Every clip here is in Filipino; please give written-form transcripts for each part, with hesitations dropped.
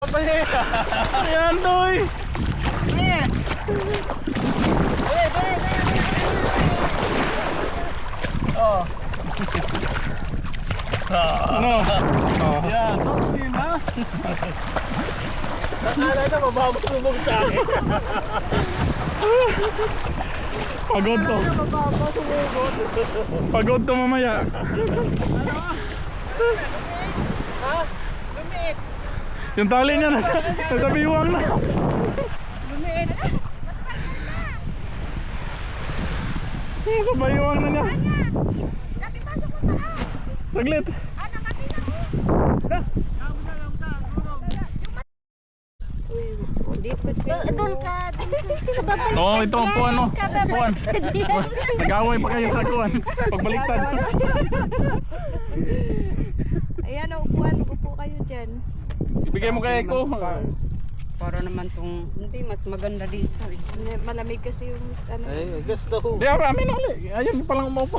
Ayan, Toy! Oh. Ano? Oh. Yan, okay na. Nakala na mababasubog sa akin. Pagod to. Pagod to mamaya. Ha? Lumiit. Yung tali niya nasa biwang na. Lumiit. Nasa biwang na niya. Saglit. Doon ka. Oo, ito ang puwan, no? Puwan. Nag-away pa kayo sa kuwan. Pagbaliktad. Ayan, upuan. Upo kayo dyan. Ibigay mo kay Eko. Para naman tong, hindi, mas maganda dito eh. Malamig kasi yung ano. Ay, gusto ko. Di, amin ulit. Ayun palang umaupo.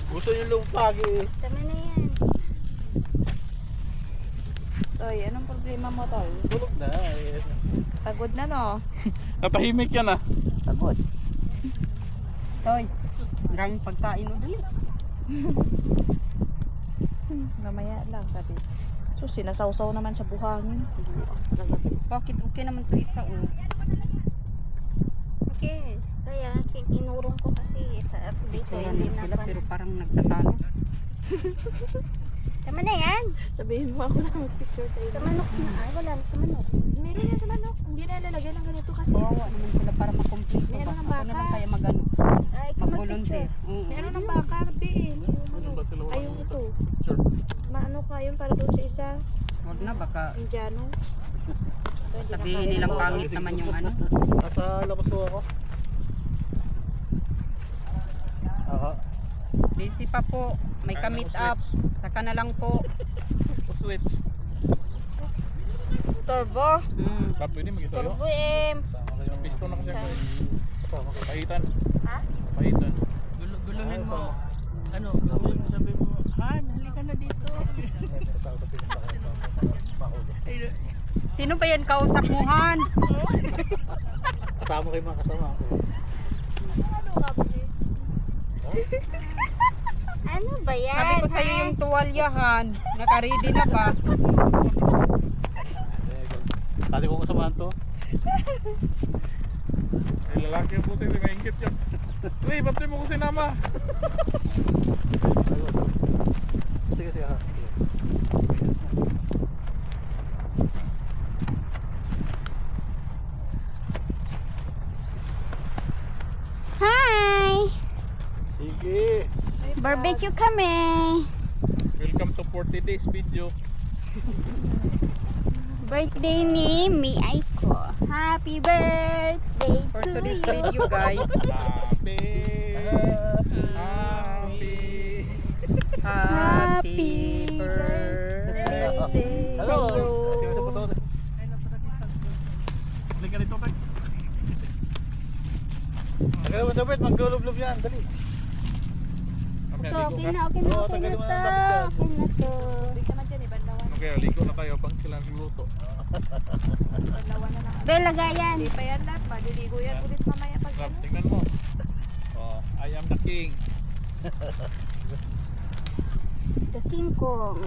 Gusto yung lumpag eh. Tama na yan. Toy, anong problema mo, Toy? Tulog na. Eh. Pagod na, no? Natahimik yan, ah. Pagod. Toy, maraming pagkain mo dali. Mamaya lang, sabi. So, sinasawsaw naman sa buhangin. Bakit okay naman to isa oh. Okay, kaya inurong ko kasi sa dito Kaya hindi na na sila pero parang nagtatalo. Tama na yan. Sabihin mo ako lang mag-picture sa Sa manok na. Ay, wala na sa manok. Meron yan sa manok. Hindi na lalagyan ng ganito kasi. Kawawa naman sila para makomplete Meron ba. ng Ako baka. na lang kaya magano. Ay, ikaw Mag-volunteer. mag-picture. Meron ng baka, biin. Ay, yung ito. Maano ka yun para doon sa isa. Huwag na baka Indiano. sabihin nilang pangit naman yung ano. Nasa labas ko ako. Aha. Busy pa po. May ka-meet up. Saka na lang po. Switch. Storbo. Pwede magkita yun. Storbo, em. Ang piston na kasi ako. Kasama ko. Pahitan. Ha? Pahitan. Guluhin mo. Ano, gawin mo, sabi mo, Han, halika na dito. Sino ba yan kausap mo, Han? Kasama kayo mga kasama ko. Ano ba yan? Sabi ko sa'yo yung tuwalyahan. Naka-ready na ba? Tali ko kasamahan to. Ay, lalaki yung puso, hindi maingkit yun. Uy, ba't di mo ko sinama? Sige, sige ha. Hi! Sige. Barbecue kami. Welcome to 40 days video. Birthday ni Mi Aiko. Happy birthday For to today's you. video, guys. Happy. Happy. Happy birthday. Hello. Sige sa puto. Halika dito, Peg. Tagal mo David, maglulublob yan. Dali. Okay, So, ligo okay ka. na, okay na, Oo, okay na tagal mo to. na dapat yan. Okay na to. Hindi ka na dyan, ibandawan. Okay, ligo na tayo pang sila nagluto. Ibandawan na lang. Bel, lagayan. Hindi pa yan lahat. Maliligo yan ulit mamaya pag Sarap, ano. tingnan mo. Oh, I am the king. The King Kong.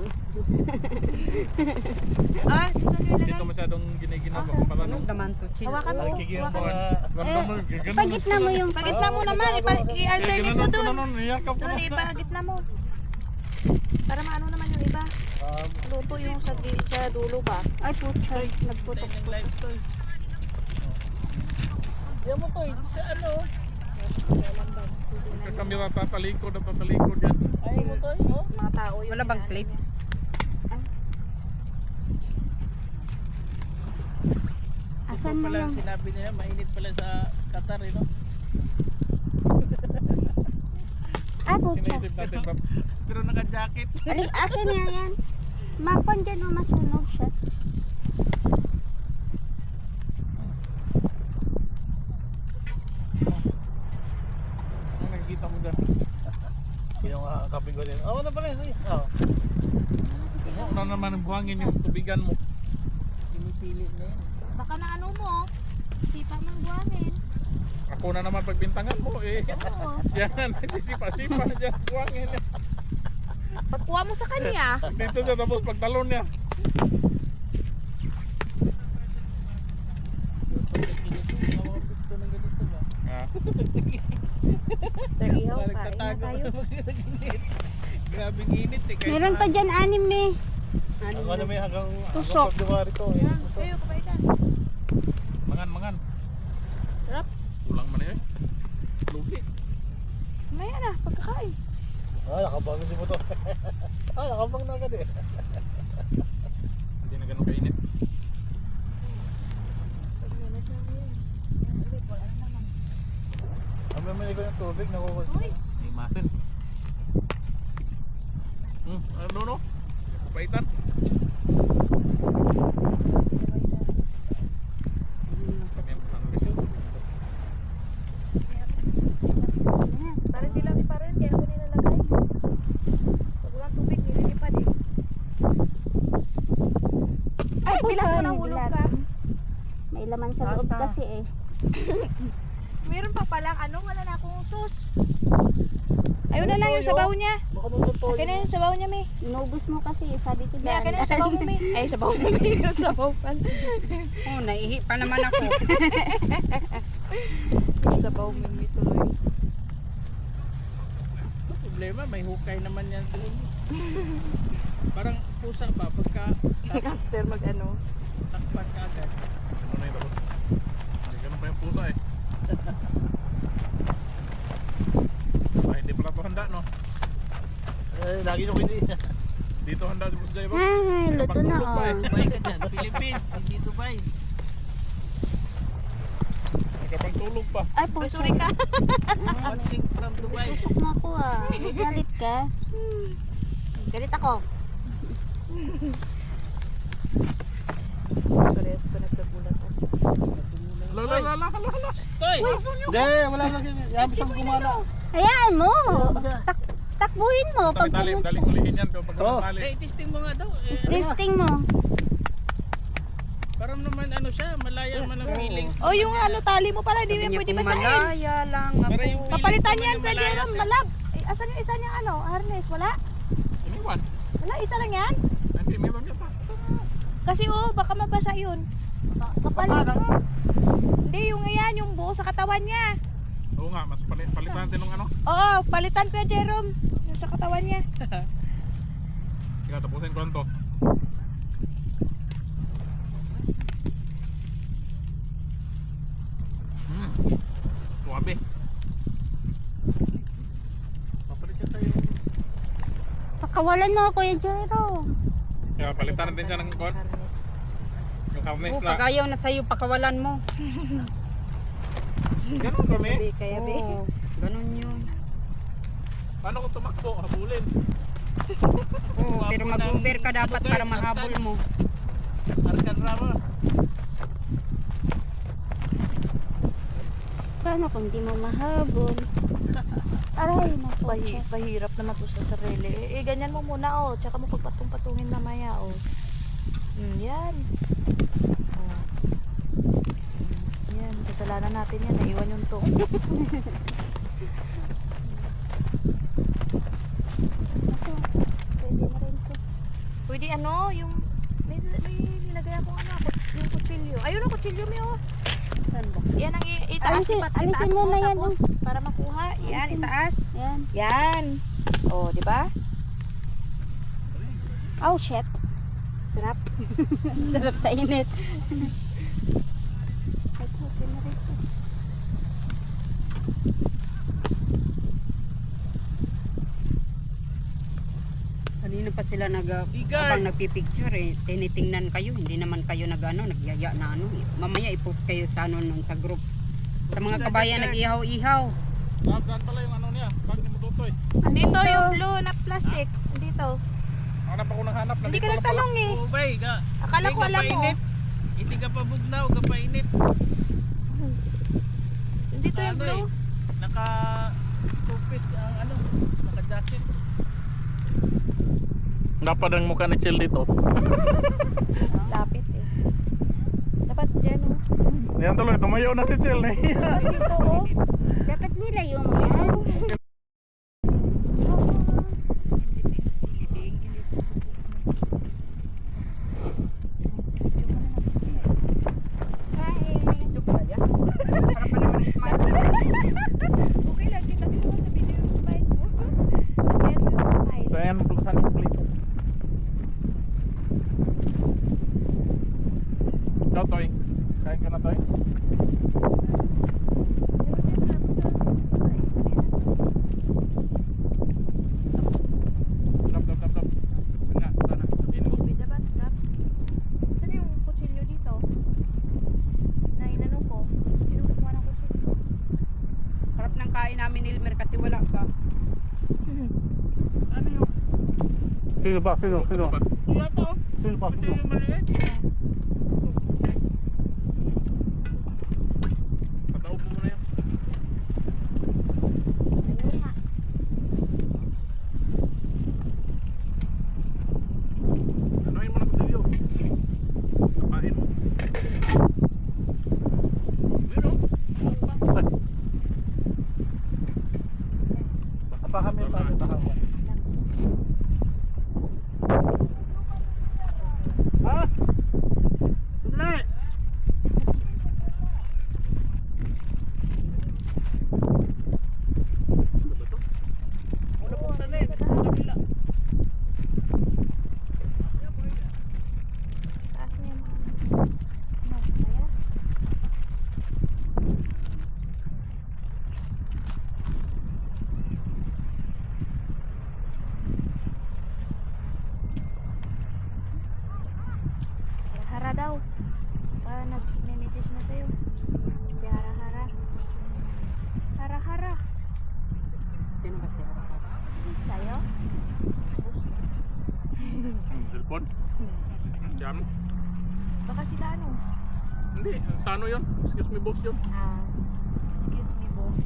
Ah, dito nyo Hindi ilagay. to masyadong giniginaw pa para Anong nung naman to, chill? Hawakan mo. Nakikigyan Hawakan pa. mo. ganda mo, ganda Pagitna mo yung... Pagitna mo naman. I-alternate mo dun. Iyakap ko Doon, na. ipagitna mo. Para maano naman yung iba. Luto yung sa dulo ba? Ay, pucha. Nagputok-putok. Yan mo to, sa ano? Kamera tatalikod at tatalikod yan. Ayaw mo to, oh. Mga tao yun. Wala bang clip? Asan Ito mo pala yung... sinabi nila, mainit pala sa Qatar, eh, no? Ah, pucha. Sinaisip natin pa. Pero naka-jacket. Alik, akin nga yan. Makon dyan o masunog siya. Ano nakikita mo dyan? Yung kaping ko din. Oo na pala. Sige. Oo. Ano naman ang buhangin yung tubigan mo. init na yan. Baka na ano mo. Sipa mong buwangin. Ako na naman pagbintangan mo eh. Oo. Yan, sisipa-sipa dyan. Buwangin niya. Pagkuha mo sa kanya. Dito siya tapos pagtalon niya. Ah, Sir, ihaw ka. Ina Nagtatago tayo. Grabing init eh. Kahit Meron pa dyan anim eh. Ang ano may hanggang Tusok. February to. Eh. Kayo, kapaitan. mangan. Sarap. Ulang man eh. Lugi. Maya na, pagkakain. Ah, nakabang din mo to. Ah, nakabang na agad eh. Hindi na ganun kainit. Pag-minute na yun. Yan, ulit, wala na naman. Ang mamili ko ng tubig, nakukuha. Uy, May masin. Ano no? Kupaitan. parang di lang ni parang, kaya ako nilalagay. Pag walang tubig, nililipad eh. Ay, bilang mo nahulog ka. May laman sa loob kasi eh. Meron pa palang ano, wala na akong sus. Ayun na lang yung sabaw niya. Baka nung to. Akin na yung sabaw niya, May. Inubos mo kasi, sabi ko May, akin na yung sabaw mo, May. Ay, sabaw mo, May. Yung sabaw pa. Oh, naihi pa naman ako. Yung sabaw mo, May, tuloy. problema, may hukay naman yan doon. Parang pusa ba, pagka After mag ano. takpan ka agad. Ano na yung tapos? Hindi ganun pa yung pusa eh. Ah, hindi pala ito handa no? Eh, lagi nyo hindi. Dito handa si Boss Jay ba? Ay, luto na Pagtulog pa eh. oh. Dubai ka dyan, Philippines, hindi Dubai. Nagkapagtulog pa. Ay, Ay, puso. sorry ka. Watching from Dubai. Pusok mo ako ah. May galit ka. Galit ako. Parehas pa nagkagulat ako. Lala. Toy! Hindi, wala lang yun. Yabi siyang gumala. Hayaan mo. Takbuhin mo. Pag Daling ulihin yan kapag Oh. tali. Eh, testing mo nga daw. Eh, testing mo. parang naman ano siya, malaya man ang feelings. Oh, yung ano, tali mo pala, hindi Sabi mo niya pwede kung basahin. malaya lang ako. Para yung Papalitan feelings yan, naman Kuya yung malaya Jerome, siya. malab. Eh, asan yung isa niyang ano, harness? Wala? Iniwan. Wala, isa lang yan? Hindi, meron yata. Kasi baka mabasa yun. Kapalit. Hindi, yung yan, yung buo sa katawan niya. Oo nga, mas palitan natin ng ano. Oo, palitan Kuya Jerome. Yung sa katawan niya. Sige, tapusin ko lang to. Suwabe. Papalit ka tayo. Pakawalan mo, Kuya Jero. Kaya palitan natin siya ng kon. Yung harness Oh, na. pag ayaw na sa'yo, pakawalan mo. Ganun kami. Kaya, be. Oo, ganun yun. Paano kung tumakbo? Habulin. Oo, pero mag-over ka dapat para mahabol mo. Arkan Rama. Paano kung di mo mahabol? Aray, naku. Pahirap naman to sa sarili. Eh, ganyan mo muna, oh. Tsaka mo pagpatung-patungin mamaya, oh. Yan. Oh. Yan, kasalanan natin yan. Naiwan yung tong. Ako, pwede na rin to. Pwede ano, yung... May nilagay akong ano, yung kutsilyo. Ayun ang kutsilyo mo, oh. Saan ba? Yan ang itaas. Alisin itaas mo na yan, tapos, para makuha. Yan, itaas. Yan. Yan. Oh, di ba? Oh, shit. Sarap. Sarap sa init. Ito, okay na rin to. Kanina pa sila Bigar. habang nagpipicture eh. Tinitingnan kayo, hindi naman kayo nagyaya na ano eh. Mamaya i-post kayo sa ano nun, sa group. Sa mga kabayan nag-ihaw-ihaw. Saan pala yung ano niya? Bakit hindi mo tutoy? Andito yung blue na plastic. Andito. Hanap ako ng hanap. Hindi Nandito ka lang pala. nagtanong eh. Ubay ka. Akala ko alam mo. Hindi ka pa bugnaw, ka pa init. Andito yung Ano blue. eh, naka two-piece ang ano, naka jacket. Dapat ang mukha ni Chill dito. Lapit eh. Yan tuloy, tumayo na si Chel na Ay, dito oh. Dapat nilayo mo yan. Kain. Ito pala yan. Para pa naman smile. Okay lang, kita din naman sa video yung smile mo. Ayan mo yung smile. So ayan, buksan yung plate. Ikaw, Toy. Kain ka na, Toy. Drop. Tanga, sana. Sabihin mo. Dapat, Kap. Saan yung kutsilyo dito? Na inano ko. Sino kumuha ng kutsilyo? Sarap ng kain namin, Ilmer, kasi wala ka. Ano yung Sino ba? Sino? Ano ba? wala to? Sino ba? Ito yung maliit. Pataob mo muna yan. Ayun nga. Anuhin mo na kutilyo. Tapain mo. Yun o. Apakan mo yung pala. Apakan mo. Ha? Sandali! Wala pong salit. Kabila. Taas niya yung mga... Ano? Kaya? Hara daw. Para nag-message na sa'yo. Si Hara-hara. Hara-hara. Sino ba siya? Sa'yo? Cellphone? Diyan. Baka sila ano? Hindi, sa ano yun? Excuse me, boss yun. Excuse me, boss.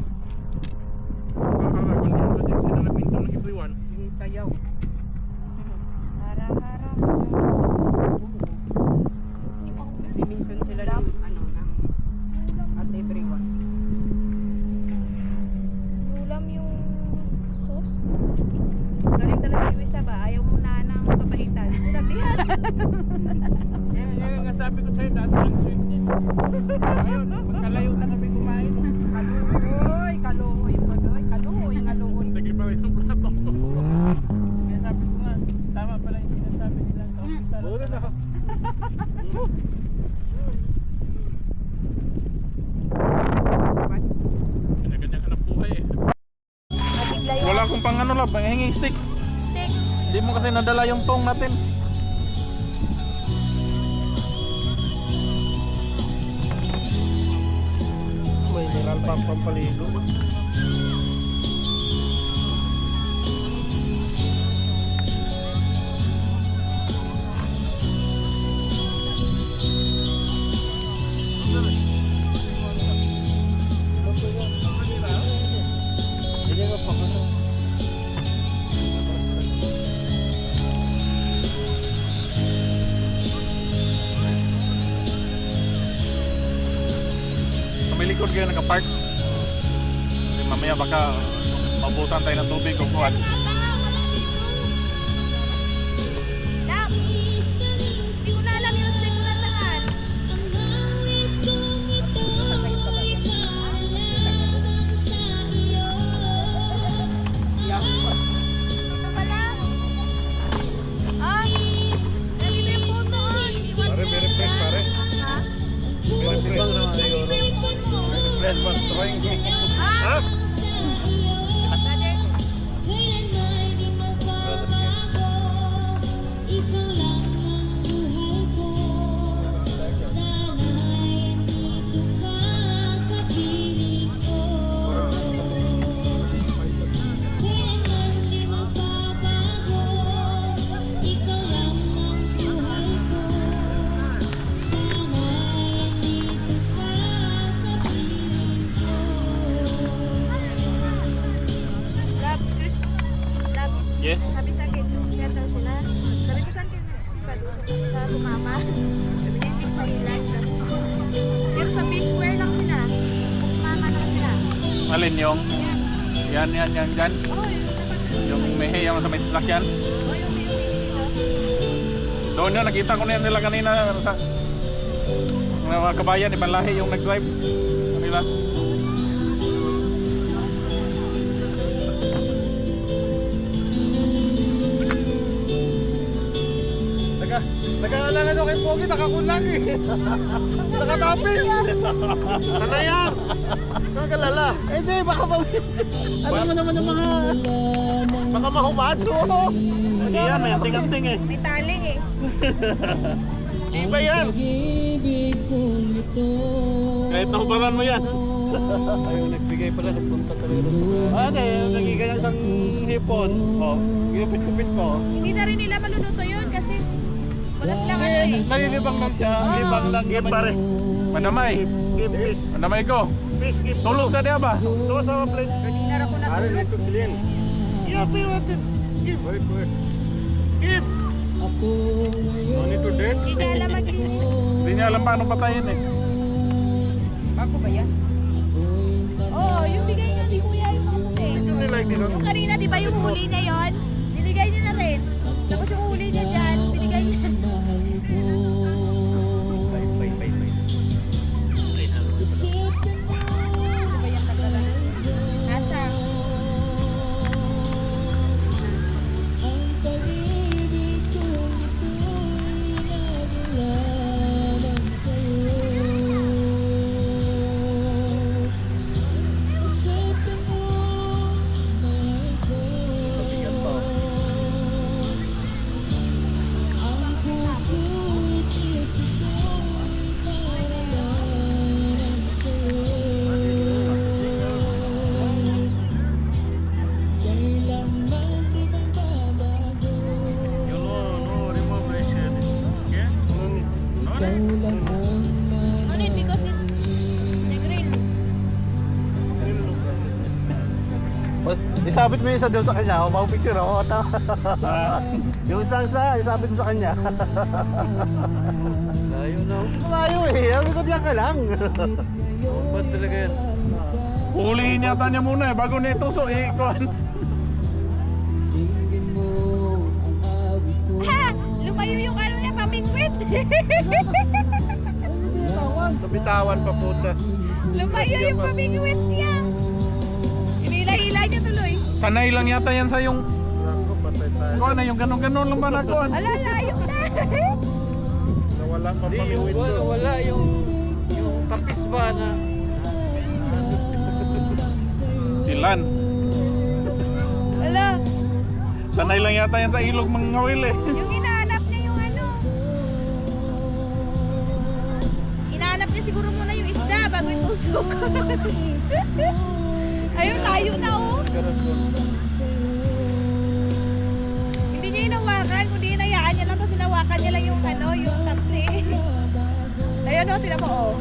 Kakakakon yun. Kasi sila nag-mention ng everyone. Yung sayaw. Hara-hara. Dimension sila ng ano, ng at everyone. Ulam yung sauce. Galing talaga yung isa ba? Ayaw mo na ng papaitan. Sabihan. Yan nga sabi ko sa'yo, dati yung sweet din. Ayun, magkalayo na kami kumain. Kaluoy, kaluoy po doy, kaluoy, kaluoy. Hindi pa rin yung plato. Kaya sabi ko nga, tama pala yung sinasabi nila. Wala na. Kanya-kanyang hanap buhay eh. Nabigla yung Wala akong pang ano lang, panghingi stick. stick. Hindi mo kasi nadala yung tong natin. May mineral pampaligo. Hindi nga pa ka na. Sa may likod kayo nakapark. Kasi mamaya baka mabutan tayo ng tubig o kuwan. Dap! Hindi ko na alam yung stick na saan. Ito pala. Ah! Nandito yung puno. Pare, very fresh pare. Ha? Very fresh. Fresh was throwing. Ah! Brother, Ikaw Alin yung? Yan, dyan. Yung mehe, yung sa may sasakyan. Doon yun, nakita ko na yan nila kanina sa mga kabayan, ibang lahi yung nag-drive. Kanila. Nag-aalangan ako kay Pogi, nakakulang eh. Nakatapin. Sana yan. Nakakalala. Eh di, baka alam mo naman yung mga baka mahumado. Hindi yan, may anting-anting eh. May tali eh. Iba yan. Kahit nahubaran mo yan. Ayaw nagbigay pala, nagpunta talaga sa... Ano eh, nagigayang sang hipon. Oh, ginupit-kupit ko. Hindi na rin nila maluluto yun kasi wala silang ano Eh, eh. nalilibang lang siya. Libang lang. Give pare. Manamay. Give fish. Manamay ko. Fish, give. Tulog sa diya ba? So, sa plate. Kanina ra ko Ano natulog. nito kilin? Yeah, we want it. Give. Wait. Give. No need to date? Hindi niya alam maglinis. Hindi niya alam paano patayin eh. Ako ba yan? Oo, yung bigay niya ni Kuya yung mga puti. You really like this one? Yung kanina, di ba yung huli niya yon? Binigay niya na rin. Tapos yung huli niya dyan, binigay niya. Ano ba yung tagalan? Asa? No need because it's the grill. Isabit mo yung isa doon sa kanya. Huwag picture ako. Yung isang isabit mo sa kanya. Layo na. Malayo eh. Sabi ko diyan ka lang. Ba't talaga yan? Hulihin yata niya muna eh, bago niya ituso eh. Kuhan. Ha! Lumayo yung ano niya, pamingwit. Bitawan pa po siya. Lumayo yung pamingwit niya. Hinila-hila niya tuloy. Sanay lang yata yan sa yung... Ako, patay tayo. Kuhan na yung ganon-ganon lang ba na kuhan? Ala, layo na. Nawala pa Hindi, pa yung window. wala yung tapis ba na... Ilan? Ala, Sanay lang yata yan sa ilog mga ngawil eh. yung hinahanap niya yung ano. Hinahanap niya siguro muna yung isda bago itusok. Ayun, layo na oh. Hindi niya hinawakan, kundi hinayaan niya lang tapos hinawakan niya lang yung ano, yung taksi. Ayun oh, tinan mo oh.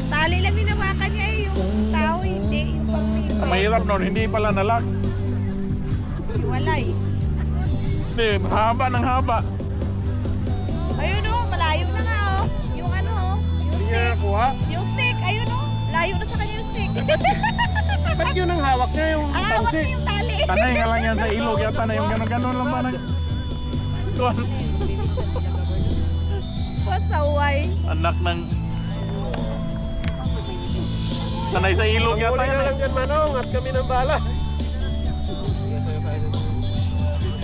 Tali lang hinawakan niya eh, yung tao hindi, yung pamilya. Ang mahirap nun, hindi pala nalak. Wala eh. Hindi, haba ng haba. Ayun oh, malayo na nga oh. Yung ano oh, yung Hindi niya stick. nakuha. Yung stick, ayun oh. Layo na sa kanya yung stick. Ba't yun ang hawak niya yung Ang hawak tansi? niya yung tali. Sanay nga lang yan sa ilog yata na yung ganon-ganon lang ba na... Kuhan. Pasaway. Anak ng... Sanay sa ilog yata Huli yan na eh. lang yan, Manong, at kami ng bala.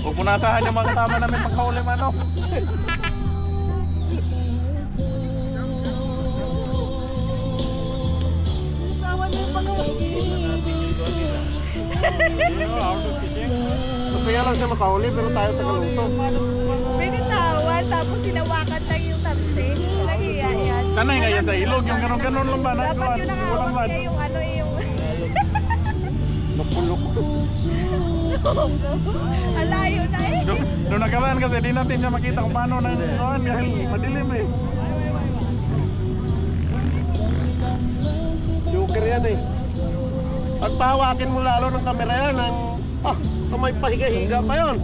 Huwag mo nasahan yung mga kasama namin magkahuli man oh. Masaya lang siya makahuli, pero tayo tagaluto. Binitawan, tapos sinawakan lang yung tamsi. Walang iya yan. Sanay nga yan sa ilog, yung ganon-ganon lang ba na Dapat kuhan. yung Walang nakahawak rad. niya yung ano yung... Napulok. Alayo na eh. Doon nakaraan kasi di natin niya makita kung paano nang kuhan dahil madilim eh. Joker yan eh. At pahawakin mo lalo ng kamera yan, ang may pahiga-higa pa yun.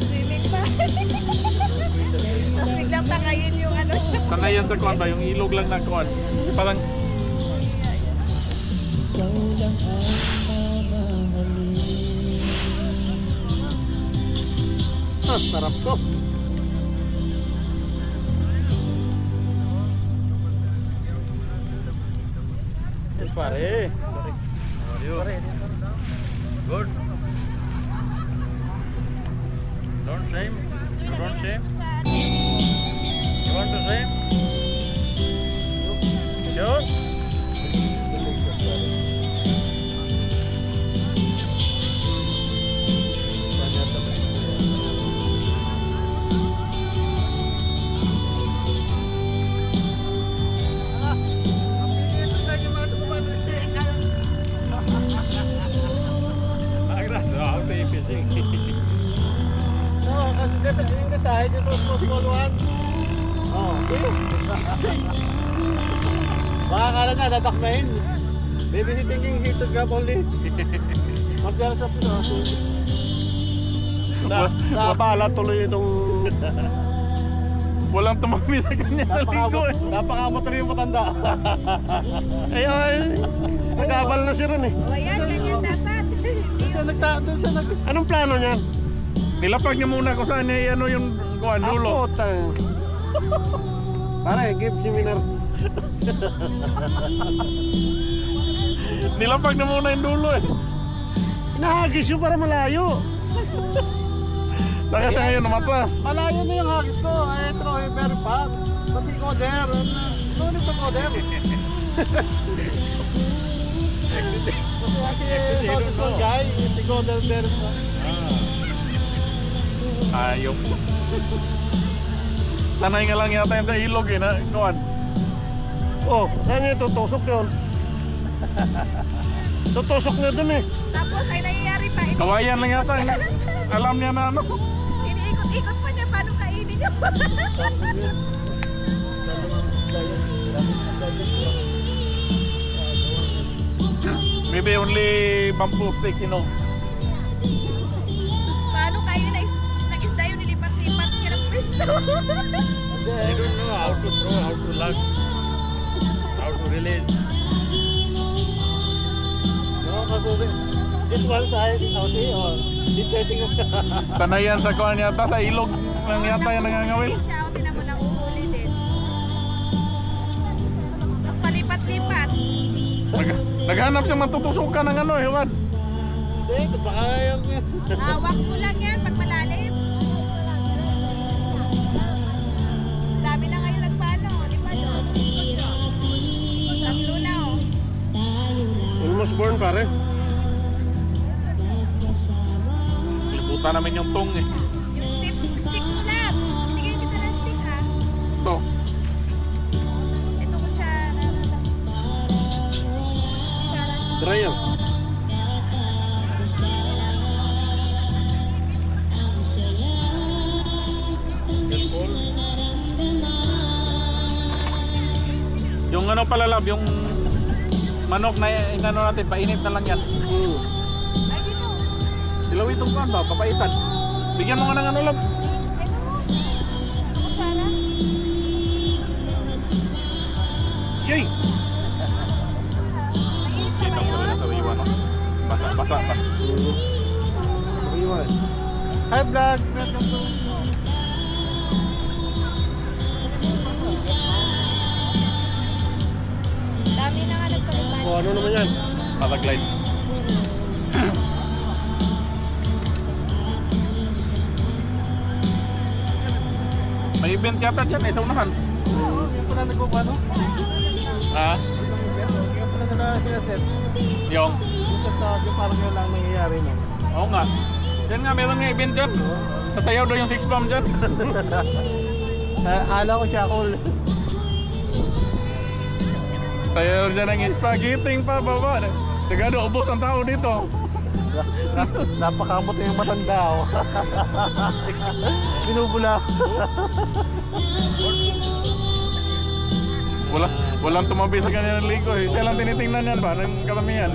Swimming pa. Tapos biglang tangayin yung ano. Sanay yan sa kuwan ba? Yung ilog lang na kuwan. Parang Sarap to. yes, pare. Good. Don't shame. Don't shame. You want to shame? Sure? Oo, kasi dito yung kasahid, dito small one. Oo, okay. Baka kala na, dadakmahin. Maybe he thinking he to grab only. Magdala sa pino. Naabala tuloy itong... Walang tumabi sa kanya na linggo eh. Napakamot na yung matanda. Ay, sa gabal na si Ron eh. O yan, ganyan dapat. Doon siya nag... Anong plano niyan? Nilapag niya muna kung saan niya ano yung kuwan, dulo. Putang. Pare, give seminar. Nilapag na muna yung dulo eh. Nahagis yun para malayo. Saka siya ngayon namatras. Malayo na yung hagis ko. Ay, ito, very bad. Pati ko der. No, nito ko der. Kasi guy, si Godel der. Ayaw. Sanay nga lang yata yung sa ilog eh na kuwan. Oh, saan niya tutusok yun? Tutusok na dun eh. Tapos ay nangyayari pa. Kawayan lang yata. Alam niya na ano. Iniikot-ikot pa niya paano kainin niya. Maybe only bamboo stick, you know. Paano kainin ng isda yung nilipat-lipat niya ng pwesto. I don't know how to throw, how to lug, how to release. No, kasi this one side is out here or detecting of Sanayan sa kuwan yata, sa ilog lang yata yung nangangawil. Siya, o tinan mo na uhuli din. Tapos palipat-lipat. Naghanap siya matutusukan ng ano eh, Juan. Hindi, baka yung... Hawak mo lang yan pag malalim. Dami na ngayon nagpano, di ba no? Tatlo na oh. Almost born pare. Liputan namin yung tong eh. Yung stick mo lang. Sige, dito na stick ha. Ito. Ito ko siya. Try yun. Yung ano pala lab, yung manok na inano natin, painit na lang yan. Ay, dito. Ilaw itong kuwan ba, papaitan. Bigyan mo nga ng ano lab. Ito mo. Kutsara. Yay! Mainit Kita na mo rin ngayon. sa iwan, no? Basa pa. Hi vlog. Dami na nga nagpalipan. O ano naman yan? Paraglide. May event yata dyan eh, sa unahan. Yung pala nagpapano? Ha? Yung pala nila sinaset. Yung? Yung parang yun lang nangyayari no. Oo nga. Diyan nga, meron nga event dyan. Sasayaw daw yung 6 bomb dyan. Ala ko siya cool. Sayaw dyan ang spaghetti pa baba. Sigado, ubos ang tao dito. Napakamot yung matanda oh. Binubula. Walang tumabi sa kanyang linggo eh. Siya lang tinitingnan yan ba? Ng karamihan.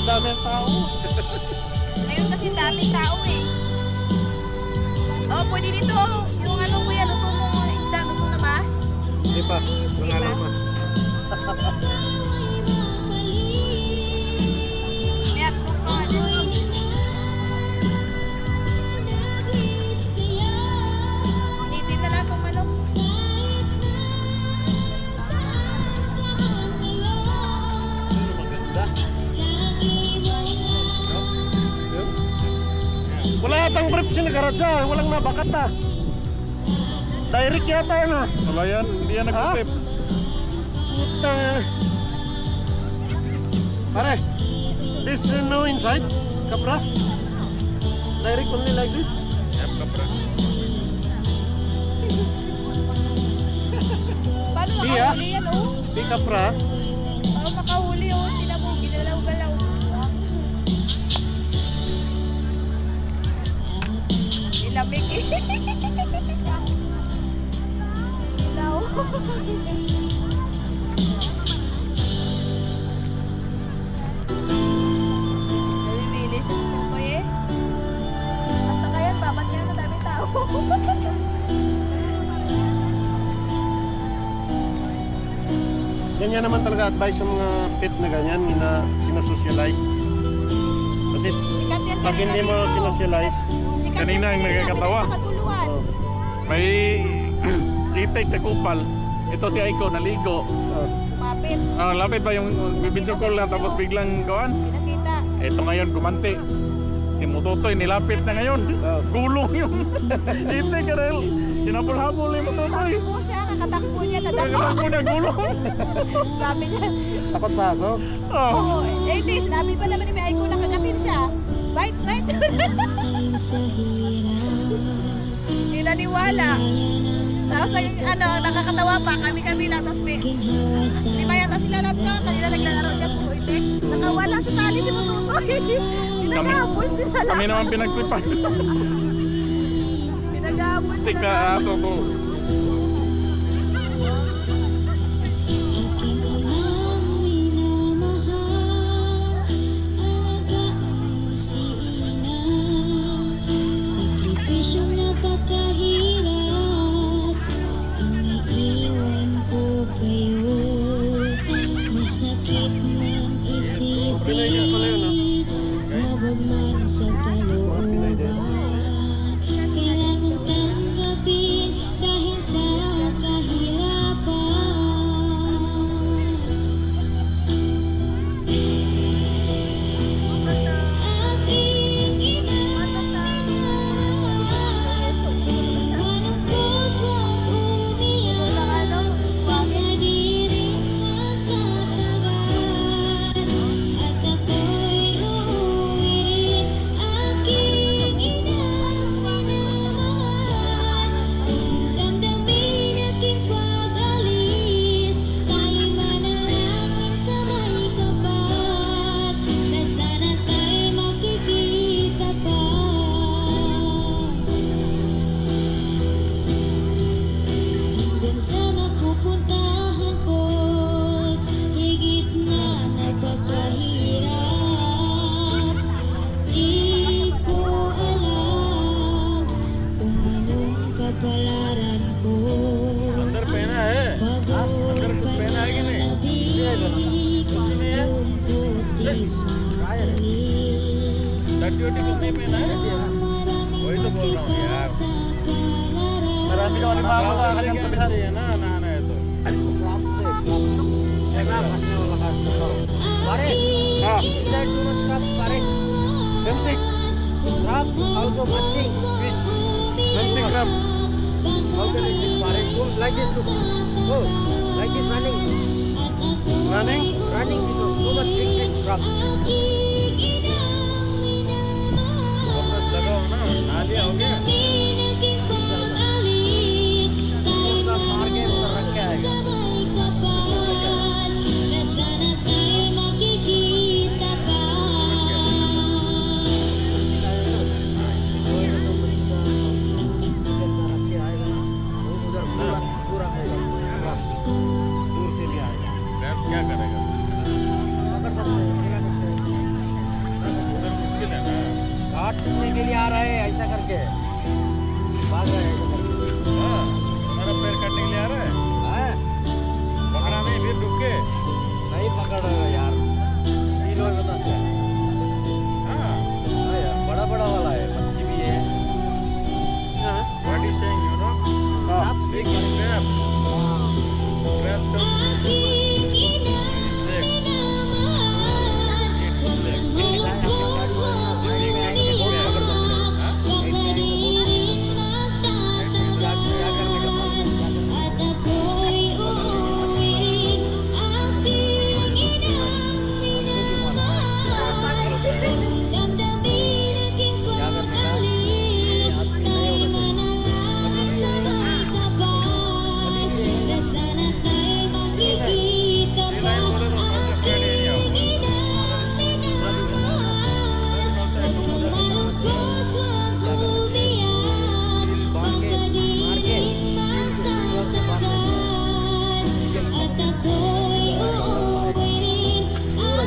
dami ang tao. Ngayon kasi daming tao eh. Oh, pwede dito. Yung ano kuya, luto mo isda. Luto na ba? Di ba? Mga lang pa. Kaya cook mo. Itin na lang itong manok. Maganda. Wala yatang brief si Nagaradsa. Walang nabakat na. Direct yata yun ha. Wala yan, hindi yan nag-tip. Puta. Pare, this no inside, kapra. Direct only like this. Yep, kapra. Paano Siya? makahuli yan oh? Di kapra. Paano makahuli oh? Sila mo, ginalaw-galaw. Nilamig eh. Ilaw. Namimili sa tukoy eh. Basta kaya, babat nga na daming tao. Ganyan naman talaga advice sa mga pet na ganyan, na sinasocialize. Kasi Sikat yan pag hindi mo dito. sinasocialize, Sikat Kanina yan ang nagkakatawa. Nakaguluhan. oh, May itik na kupal. Ito si Aiko, naligo. oh, Mapit. Lapit ba yung video call lang tapos biglang gawan? Pinakita. Ito ngayon, gumanti. Si Mutotoy, nilapit na ngayon. oh. Gulong yung itik, Karel. Hinabol-habol yung Mutotoy. Takbo siya. Nakatakbo niya. Nadako. Nagkatakbo niya gulong. Sabi niya. Takot sa aso. Oh. Oo. Eh, di. Sinabi pa naman ni May Aiko nakagatin siya. Bite, bite. Hindi naniwala. Tapos ano, nakakatawa pa. Kami-kami lang. Tapos may... Di ba yata sila lab ka? Kanina naglalaro niya puro itik. Nakawala sa tali si Mutotoy. Pinaghabol sila lang. Kami naman pinagtipan. Pinaghabol sila Tika lang. aso to. Sakripisyong napakahirap, iniiwan ko kayo. Masakit man Pinay pala yun, isipin, mabag man sa kalooban. Kailangan tanggapin dahil sa kahirapan. Aking inananahan, malungkot huwag umiyak, pagkadiring magtatagal, at ako'y uuwi rin. Aking inananahan, damdamin aking pag-alis, tayo'y manalangin sa may kapal, na sana tayo'y magkikita pa. Hanggang sa napupuntahan ko, higit na napakahirap. Di ko alam kung anong kapalaran ko. Pagod pananabik, lungkot di maalis. Saba't sa maraming makipagsapalaran. Marami ka malimbago sa kanyang kabihan. Memsik. Crab also matching fish. Memsik crab. How can it be pare? Like this. Oh, like this running. Running? Running is too much big crabs. Damdamin aking pag-alis, tayo'y manalangin sa may kapal, na sana tayo'y magkikita pa. क्या करेगा के लिए आ रहा है ऐसा करके भाग रहा है ऐसा करके हाँ, हमारा पैर काटने के लिए आ रहा है हाँ? पकड़ा नहीं फिर रुक के नहीं पकड़ रहा यार 3 लोग बताते हैं हाँ हाँ यार बड़ा बड़ा वाला है मच्छी भी है हाँ what is saying you know big crab crab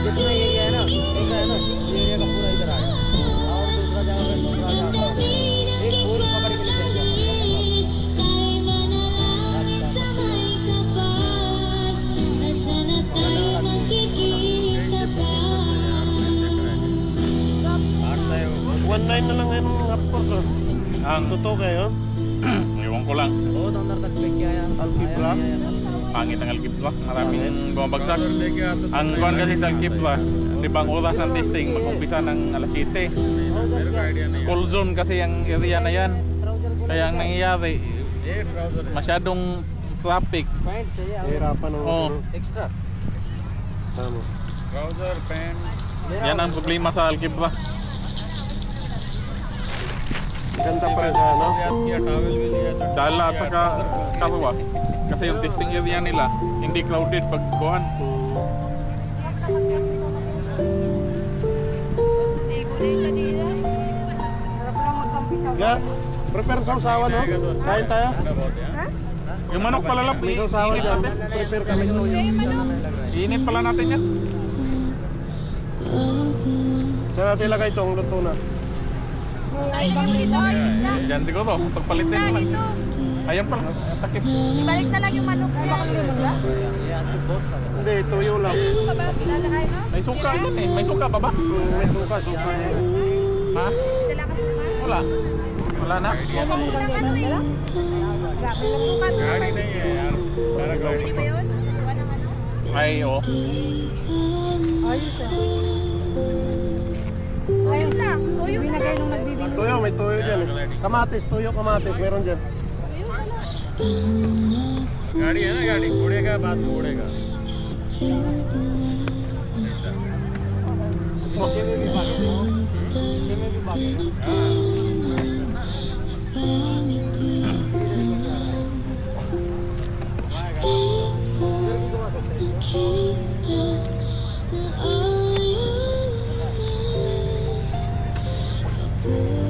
जितना एरिया है ना ऐसा है ना ये एरिया का पूरा इधर आएगा और दूसरा जगह पे दूसरा जगह एक फूल पकड़ के लेके na lang ngayon ng porso. ang Totoo kayo? ewan ko lang Oo, doon na tagpigya yan. Alkibla? Pangit ang Alkibla. Maraming bumabagsak. Ang kuhan kasi sa Alkibla, di ba ang oras ng testing, mag-umpisa ng alas 7. School zone kasi ang area na yan. Kaya ang nangyayari, masyadong traffic. Pint चाहिए Hirapan ng extra. Tama. Trouser, pants. Yan ang problema sa Alkibla. Ganda pa rin sa ano? Dahil at saka kasuwa. Kasi yung testing area nila, hindi crowded pag kuhan. Ya, prepare sausawan no? Kain tayo? Yung manok pala lang, May sausawan dyan. Prepare kami. Iinit pala natin yan. Saan natin ilagay itong luto na? Yan siguro, pagpalitin mo lang. Ayan pala, takip. Ibalik na lang yung manok niya. Hindi, tuyo lang. May suka yun eh. May suka pa ba? May suka. Ha? Wala. Wala na. Gari na yan. Pwede ba yun? Gawa ng ano? Ay, oo. Ayun lang. Tuyo na lang. Tuyo, may tuyo dyan eh. Kamatis, tuyo, kamatis. Meron dyan. गाड़ी है ना गाड़ी उड़ेगा बाद में उड़ेगा नीचे में भी बाकी है। नीचे में भी बाकी है। Oh